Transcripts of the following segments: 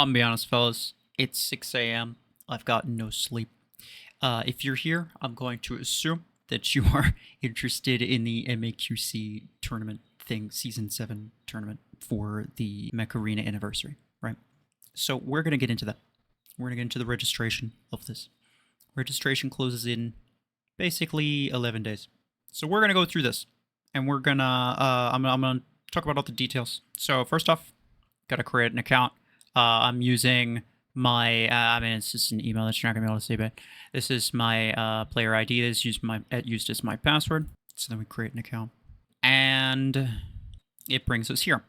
I'm gonna be honest, fellas. It's 6 a.m. I've got no sleep. If you're here, I'm going to assume that you are interested in the MAQC tournament thing, Season 7 tournament for the Mech Arena anniversary, right? So we're going to get into that. We're going to get into the registration of this. Registration closes in basically 11 days. So we're going to go through this, and we're going to, I'm going to talk about all the details. So first off, got to create an account. I'm using my, it's just an email that you're not going to be able to see, but this is my player ID is used as my password. So then we create an account. And it brings us here.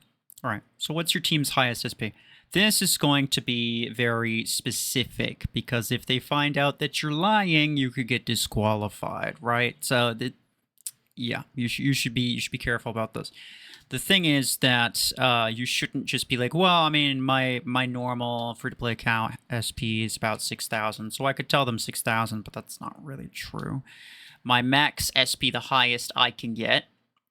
All right, so what's your team's highest SP? This is going to be very specific because if they find out that you're lying, you could get disqualified, right? So yeah, you should be careful about this. The thing is that you shouldn't just be like, well, I mean, my normal free-to-play account SP is about 6,000, so I could tell them 6,000, but that's not really true. My max SP, the highest I can get,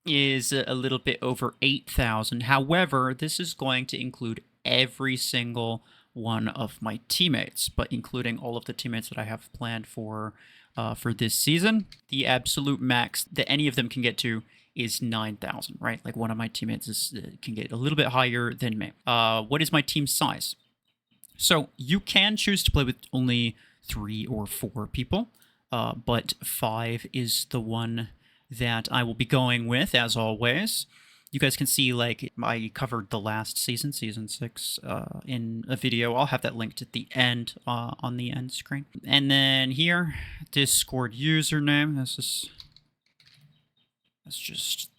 is a little bit over 8,000. However, this is going to include every single one of my teammates, but including all of the teammates that I have planned for this season. The absolute max that any of them can get to is 9,000, right? Like one of my teammates can get a little bit higher than me. What is my team size? So you can choose to play with only 3 or 4 people, but 5 is the one that I will be going with, as always. You guys can see, like, I covered the last season, Season 6, in a video. I'll have that linked at the end, on the end screen. And then here, Discord username. That's just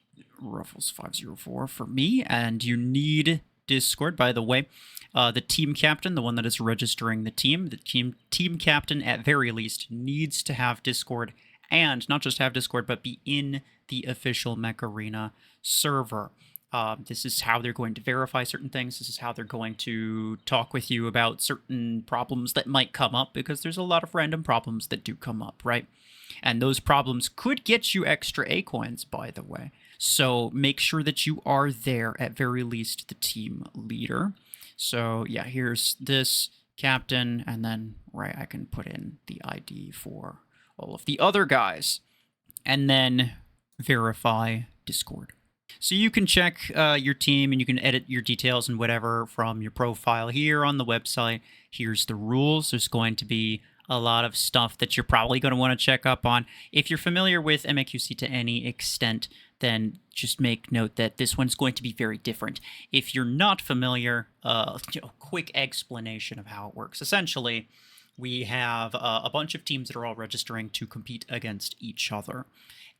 RuFFles504 for me. And you need Discord, by the way. The team captain, the one that is registering the team captain, at very least, needs to have Discord. And not just have Discord, but be in the official Mech Arena server. This is how they're going to verify certain things. This is how they're going to talk with you about certain problems that might come up, because there's a lot of random problems that do come up, right? And those problems could get you extra A coins, by the way. So make sure that you are there, at very least the team leader. So yeah, here's this captain, and then right, I can put in the ID for all of the other guys, and then verify Discord. So you can check your team, and you can edit your details and whatever from your profile here on the website. Here's the rules. There's going to be a lot of stuff that you're probably going to want to check up on. If you're familiar with MAQC to any extent, then just make note that this one's going to be very different. If you're not familiar, quick explanation of how it works. Essentially, we have a bunch of teams that are all registering to compete against each other.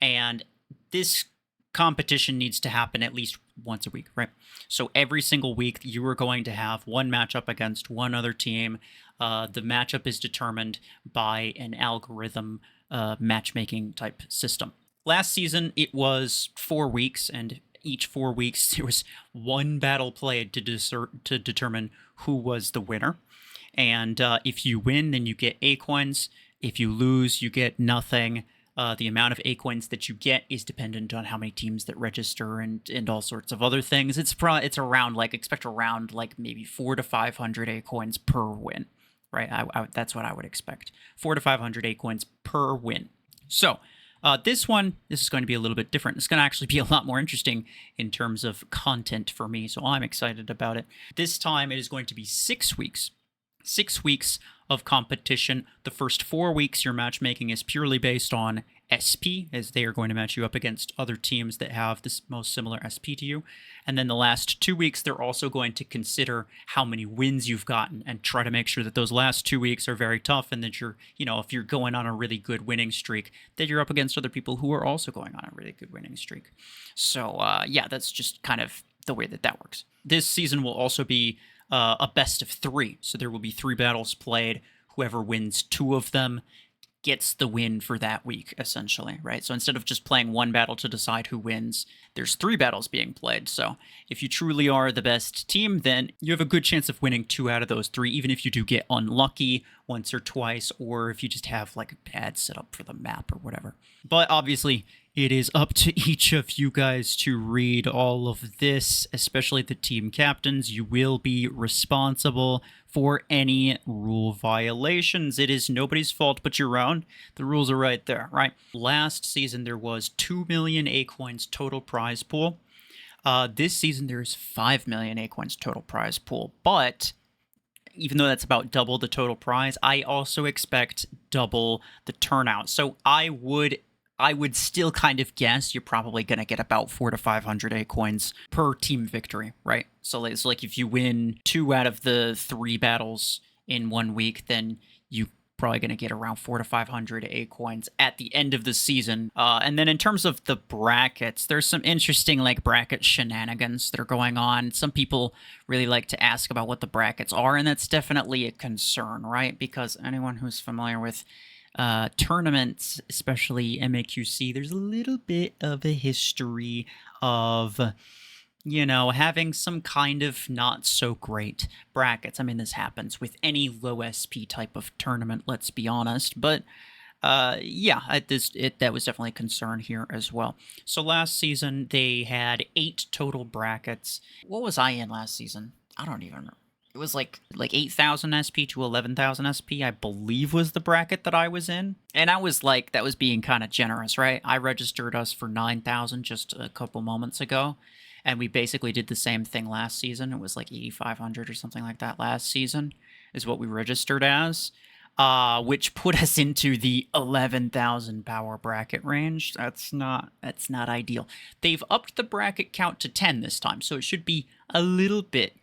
And this competition needs to happen at least once a week, right? So every single week, you are going to have one matchup against one other team. The matchup is determined by an algorithm matchmaking type system. Last season, it was 4 weeks, and each 4 weeks, there was one battle played to determine who was the winner. And if you win, then you get A coins. If you lose, you get nothing. The amount of A coins that you get is dependent on how many teams that register and all sorts of other things. It's around, like, expect around like maybe 400 to 500 A coins per win, right? That's what I would expect. 400 to 500 A coins per win. So this is going to be a little bit different. It's going to actually be a lot more interesting in terms of content for me, so I'm excited about it. This time it is going to be 6 weeks. 6 weeks of competition. The first 4 weeks, your matchmaking is purely based on SP, as they are going to match you up against other teams that have this most similar SP to you. And then the last 2 weeks, they're also going to consider how many wins you've gotten and try to make sure that those last 2 weeks are very tough, and that you're, if you're going on a really good winning streak, that you're up against other people who are also going on a really good winning streak. So yeah, that's just kind of the way that works. This season will also be a best of 3. So there will be 3 battles played. Whoever wins 2 of them gets the win for that week, essentially, right? So instead of just playing 1 battle to decide who wins, there's 3 battles being played. So if you truly are the best team, then you have a good chance of winning 2 out of those 3, even if you do get unlucky once or twice, or if you just have like a bad setup for the map or whatever. But obviously, It is up to each of you guys to read all of this, especially the team captains. You will be responsible for any rule violations. It is nobody's fault but your own. The rules are right there, right? Last season, there was 2 million A-coins total prize pool. This season, there's 5 million A-coins total prize pool, but even though that's about double the total prize, I also expect double the turnout. So I would still kind of guess you're probably going to get about 400 to 500 A-coins per team victory, right? So it's like if you win 2 out of the 3 battles in 1 week, then you probably going to get around 400 to 500 A-coins at the end of the season. And then in terms of the brackets, there's some interesting like bracket shenanigans that are going on. Some people really like to ask about what the brackets are, and that's definitely a concern, right? Because anyone who's familiar with tournaments, especially MAQC, there's a little bit of a history of, you know, having some kind of not so great brackets. I mean, this happens with any low SP type of tournament, let's be honest, but yeah, that was definitely a concern here as well. So last season, they had 8 total brackets. What was I in last season? I don't even know. It was like 8,000 SP to 11,000 SP, I believe was the bracket that I was in. And I was like, that was being kind of generous, right? I registered us for 9,000 just a couple moments ago. And we basically did the same thing last season. It was like 8,500 or something like that last season is what we registered as. Which put us into the 11,000 power bracket range. That's not ideal. They've upped the bracket count to 10 this time, so it should be a little bit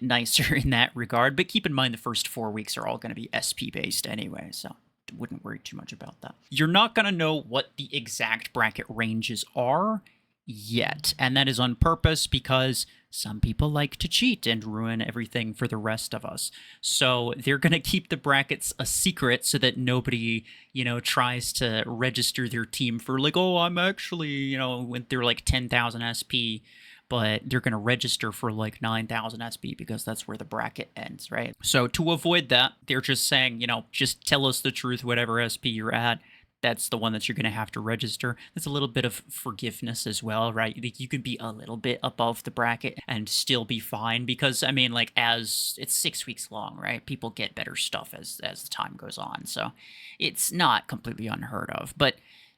nicer in that regard, but keep in mind the first 4 weeks are all going to be SP based anyway, so wouldn't worry too much about that. You're not going to know what the exact bracket ranges are yet, and that is on purpose because some people like to cheat and ruin everything for the rest of us. So they're going to keep the brackets a secret so that nobody, you know, tries to register their team for like, oh, I'm actually, you know, when they're like 10,000 SP, but they're going to register for like 9,000 SP because that's where the bracket ends, right? So to avoid that, they're just saying, you know, just tell us the truth, whatever SP you're at. That's the one that you're going to have to register. There's a little bit of forgiveness as well, right? You could be a little bit above the bracket and still be fine because, I mean, like, as it's 6 weeks long, right? People get better stuff as the time goes on. So it's not completely unheard of. But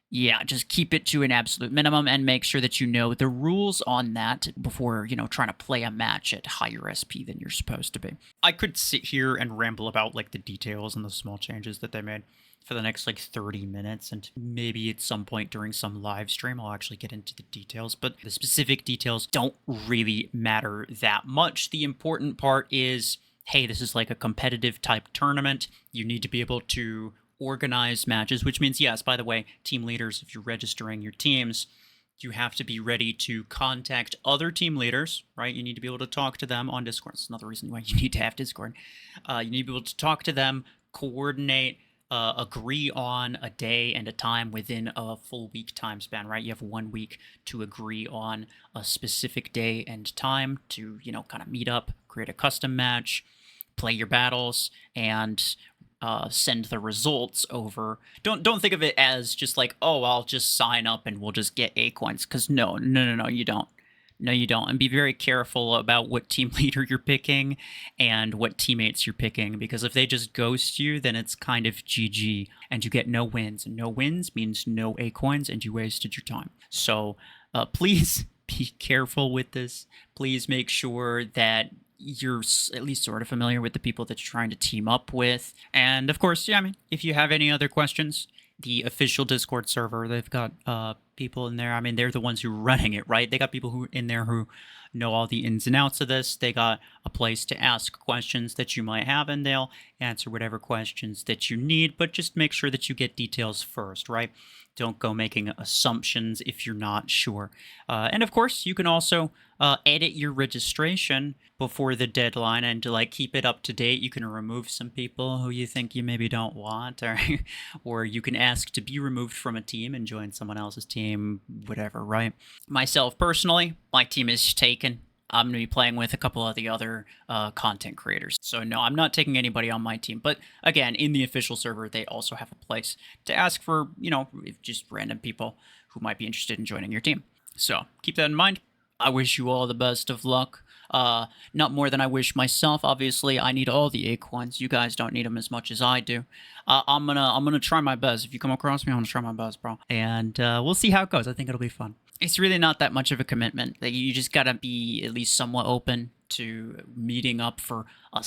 yeah, just keep it to an absolute minimum and make sure that you know the rules on that before, you know, trying to play a match at higher SP than you're supposed to be. I could sit here and ramble about, like, the details and the small changes that they made for the next, like, 30 minutes, and maybe at some point during some live stream I'll actually get into the details, but the specific details don't really matter that much. The important part is, hey, this is like a competitive type tournament. You need to be able to organize matches, which means, yes, by the way, team leaders, if you're registering your teams, you have to be ready to contact other team leaders, right? You need to be able to talk to them on Discord. That's another reason why you need to have Discord. You need to be able to talk to them, coordinate, agree on a day and a time within a full week time span, right? You have 1 week to agree on a specific day and time to, you know, kind of meet up, create a custom match, play your battles, and send the results over. Don't think of it as just like, oh, I'll just sign up and we'll just get A-coins, because no, you don't. No, you don't. And be very careful about what team leader you're picking and what teammates you're picking, because if they just ghost you, then it's kind of GG and you get no wins. And no wins means no A-coins and you wasted your time. So please be careful with this. Please make sure that you're at least sort of familiar with the people that you're trying to team up with. And of course, yeah, I mean, if you have any other questions, the official Discord server, they've got people in there. I mean, they're the ones who are running it, right? They got people who in there who know all the ins and outs of this. They got a place to ask questions that you might have, and they'll answer whatever questions that you need, but just make sure that you get details first, right? Don't go making assumptions if you're not sure. And of course, you can also edit your registration before the deadline, and to like keep it up to date, you can remove some people who you think you maybe don't want, or you can ask to be removed from a team and join someone else's team, whatever, right? Myself personally, my team is taken. I'm going to be playing with a couple of the other content creators. So no, I'm not taking anybody on my team. But again, in the official server, they also have a place to ask for, just random people who might be interested in joining your team. So keep that in mind. I wish you all the best of luck. Not more than I wish myself. Obviously, I need all the acorns. You guys don't need them as much as I do. I'm gonna try my best. If you come across me, I'm gonna try my best, bro. And we'll see how it goes. I think it'll be fun. It's really not that much of a commitment. Like, you just gotta be at least somewhat open to meeting up for a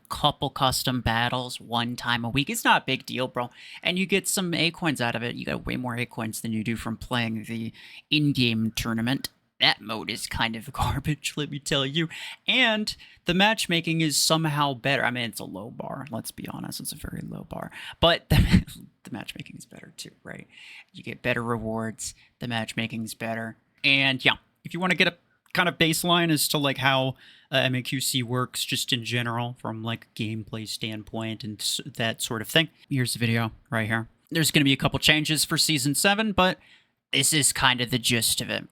couple custom battles one time a week. It's not a big deal, bro. And you get some A-coins out of it. You got way more A-coins than you do from playing the in-game tournament. That mode is kind of garbage, let me tell you. And the matchmaking is somehow better. I mean, it's a low bar. Let's be honest. It's a very low bar. But the matchmaking is better too, right? You get better rewards. The matchmaking is better. And yeah, if you want to get a kind of baseline as to like how MAQC works just in general from like gameplay standpoint and that sort of thing, here's the video right here. There's going to be a couple changes for Season 7, but this is kind of the gist of it.